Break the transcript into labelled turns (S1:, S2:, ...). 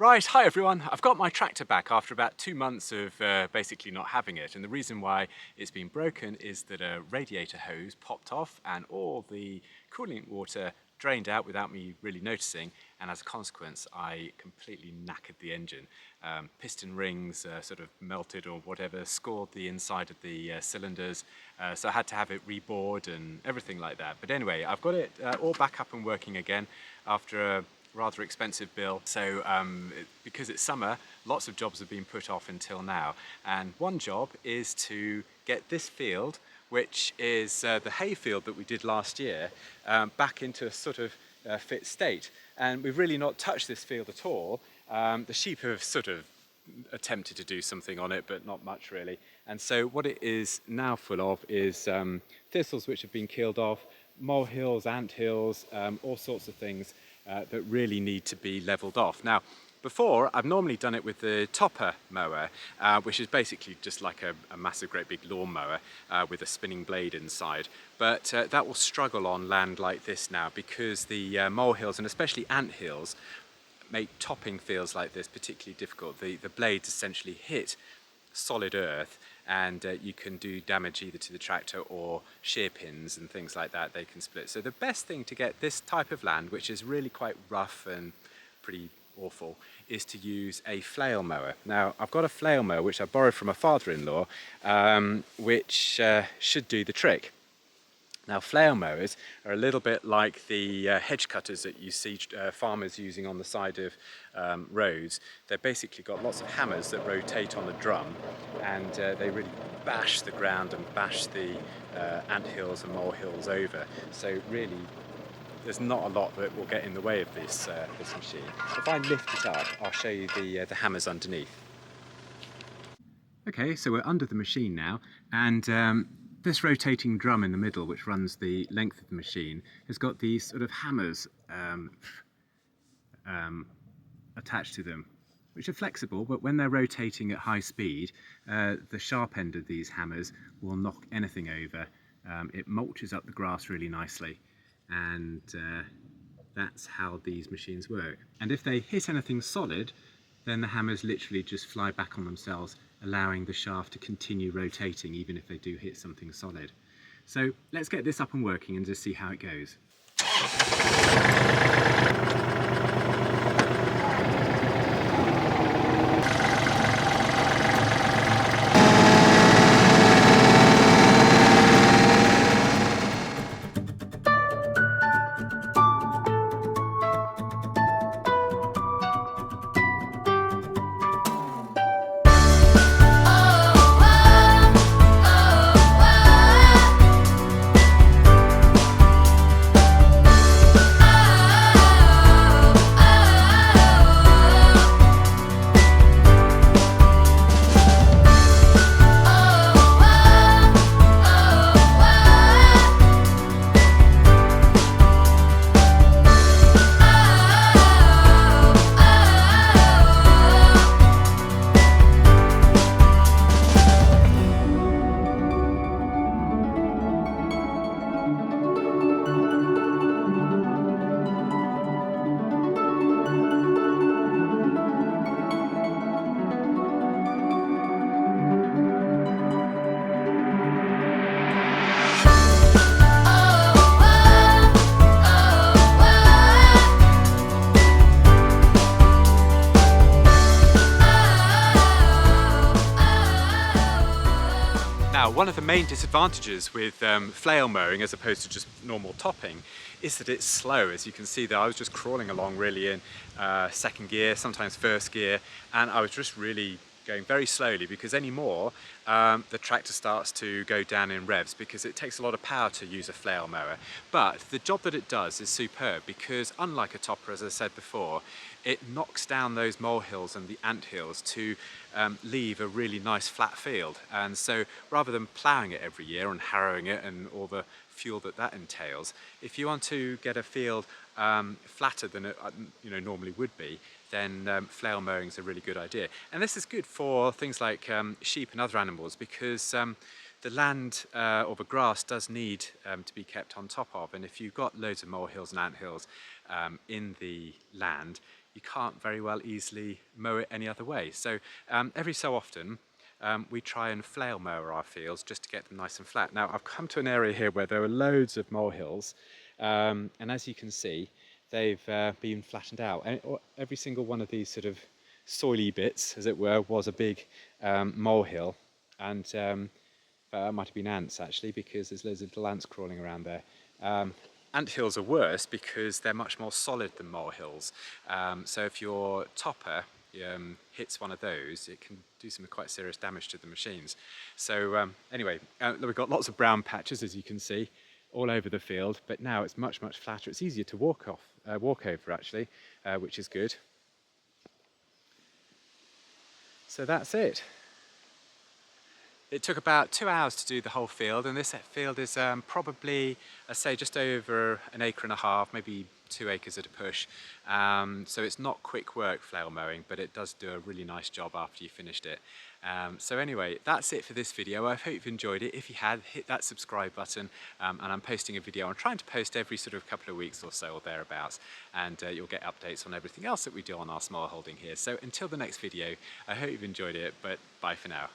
S1: Right, hi everyone. I've got my tractor back after about 2 months of basically not having it, and the reason why it's been broken is that a radiator hose popped off and all the coolant water drained out without me really noticing, and as a consequence I completely knackered the engine. Piston rings sort of melted or whatever, scored the inside of the cylinders, so I had to have it rebored and everything like that. But anyway, I've got it all back up and working again after a rather expensive bill. So because it's summer, lots of jobs have been put off until now. And one job is to get this field, which is the hay field that we did last year, back into a sort of fit state. And we've really not touched this field at all. The sheep have sort of attempted to do something on it, but not much really. And so what it is now full of is thistles which have been killed off, molehills, anthills, all sorts of things that really need to be leveled off. Now, before, I've normally done it with the topper mower, which is basically just like a massive, great big lawn mower with a spinning blade inside. But that will struggle on land like this now because the molehills and especially anthills make topping fields like this particularly difficult. The blades essentially hit solid earth, and you can do damage either to the tractor or shear pins and things like that. They can split. So the best thing to get this type of land, which is really quite rough and pretty awful, is to use a flail mower. Now, I've got a flail mower which I borrowed from a father-in-law, which should do the trick. Now, flail mowers are a little bit like the hedge cutters that you see farmers using on the side of roads. They've basically got lots of hammers that rotate on a drum, and they really bash the ground and bash the anthills and molehills over. So really, there's not a lot that will get in the way of this machine. If I lift it up, I'll show you the hammers underneath. Okay, so we're under the machine now, and this rotating drum in the middle, which runs the length of the machine, has got these sort of hammers attached to them, which are flexible, but when they're rotating at high speed, the sharp end of these hammers will knock anything over. It mulches up the grass really nicely, and that's how these machines work. And if they hit anything solid, then the hammers literally just fly back on themselves, allowing the shaft to continue rotating even if they do hit something solid. So let's get this up and working and just see how it goes. Now, one of the main disadvantages with flail mowing as opposed to just normal topping is that it's slow. As you can see there, I was just crawling along really in second gear, sometimes first gear, and I was just really going very slowly because any more the tractor starts to go down in revs because it takes a lot of power to use a flail mower. But the job that it does is superb because unlike a topper, as I said before, it knocks down those molehills and the anthills to leave a really nice flat field. And so rather than ploughing it every year and harrowing it and all the fuel that entails, if you want to get a field flatter than it normally would be, then flail mowing is a really good idea. And this is good for things like sheep and other animals because the land or the grass does need to be kept on top of, and if you've got loads of molehills and anthills in the land, you can't very well easily mow it any other way. So every so often we try and flail mower our fields just to get them nice and flat. Now I've come to an area here where there are loads of molehills, and as you can see, they've been flattened out. And every single one of these sort of soily bits, as it were, was a big molehill, and that might have been ants actually, because there's loads of little ants crawling around there. Ant hills are worse because they're much more solid than molehills. So if your topper hits one of those, it can do some quite serious damage to the machines. So anyway, we've got lots of brown patches, as you can see, all over the field, but now it's much, much flatter. It's easier to walk over actually, which is good. So that's it. It took about 2 hours to do the whole field, and this field is probably, I'd say, just over 1.5 acres, maybe 2 acres at a push. So it's not quick work, flail mowing, but it does do a really nice job after you finished it. So anyway, that's it for this video. I hope you've enjoyed it. If you had, hit that subscribe button, and I'm posting a video. I'm trying to post every sort of couple of weeks or so or thereabouts, and you'll get updates on everything else that we do on our small holding here. So until the next video, I hope you've enjoyed it, but bye for now.